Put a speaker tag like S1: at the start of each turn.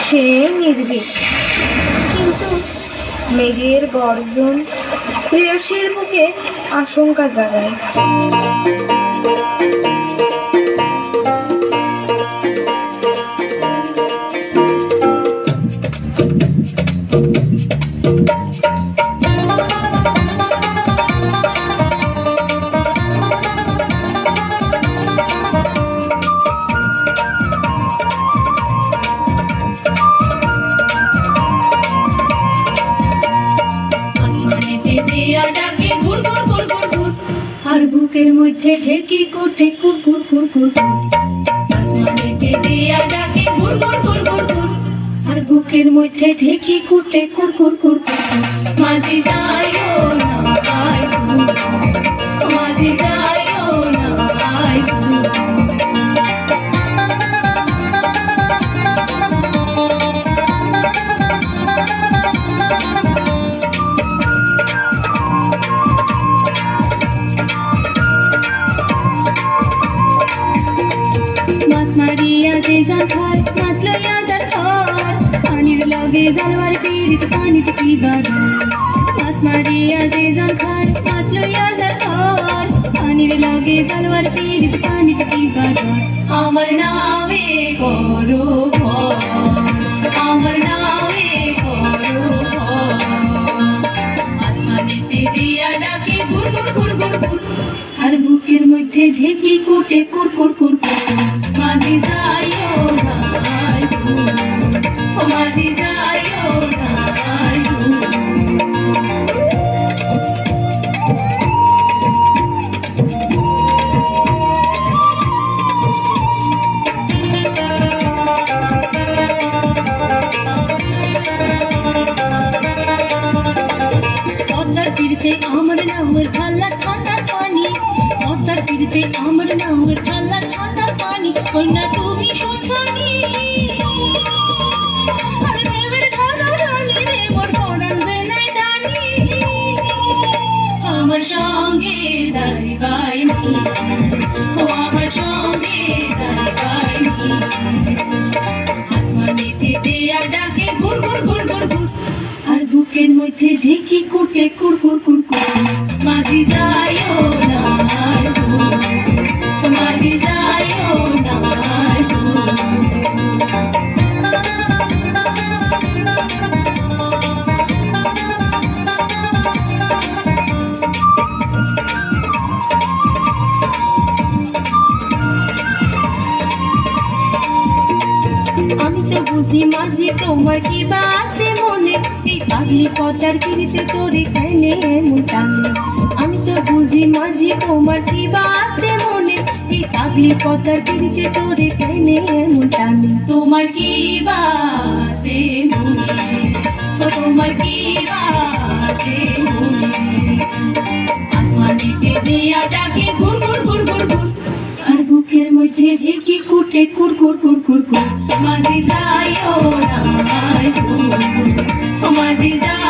S1: সে নির্ভীক, কিন্তু মেঘের গর্জন প্রেয়সীর বুকে আশঙ্কা জাগায়।
S2: আর বুকের মধ্যে ঢেকি কোটে কুর কুর কুর কুর, আসমানেতে দিয়া ডাকে গুর গুর গুর গুর গুর। আর বুকের মধ্যে ঢেকি কোটে কুর কুর কুর কুর, মাঝি যাইও না আইসু, মাঝি যাইও না আইসু। মাছ মারিয়া যে জাল খায়, মাছ লইয়া জাল খায়, পানির লগে জালওয়ার পীড়িত পানিতে কি বাড়ায়। মাছ মারিয়া যে জাল খায়, মাছ লইয়া জাল খায়, পানির লগে জালওয়ার পীড়িত পানিতে কি বাড়ায়। আমার নামে করো ভয়, আমার নামে করো ভয়, আসমানেতে দিয়া ডাকে গুর গুর গুর গুর গুর। আর বুকের মধ্যে ঢেকি কোটে কুর কুর কুর কুর, মাঝি যাইও না আইসু, মাঝি যাইও না আইসু। পদ্মার তীরে আমার নামের ঠান্ডা ঠান্ডা পানি, পদ্মার তীরে আমার নামের ঠান্ডা ঠান্ডা পানি। কন্যা তুমি সন্তানি, আর দেবের ঠান্ডা রানী রে মোর পরাণ দেনাই জানি। আমার সঙ্গে যাইবাই নি, ও আমার সঙ্গে যাইবাই নি। আসমানেতে দিয়া ডাকে গুর গুর গুর গুর গুর, আর বুকের মধ্যে ঢেকি কোটে কুর কুর কুর কুর, মাঝি যাইও না আইসু, মাঝি যাইও না আইসু। আমি তো বুঝি মাঝি তোমার কি বা আছে মনে, এই পাগলি পদ্মার তীরে তোরে কেনে এমন টানে। আমি তো বুঝি মাঝি তোমার কি বা আছে মনে, এই পাগলি পদ্মার তীরে তোরে কেনে এমন টানে। তোমার কি বা আছে মনে, তোমার কি বা আছে মনে, আসমানেতে দিয়া ডাকে গুর গুর গুর গুর গুর। আর বুকের মধ্যে ঢেকি কোটে কুর কুর কুর কুর কুর, মাঝি যাইও না আইসু, মাঝি যাইও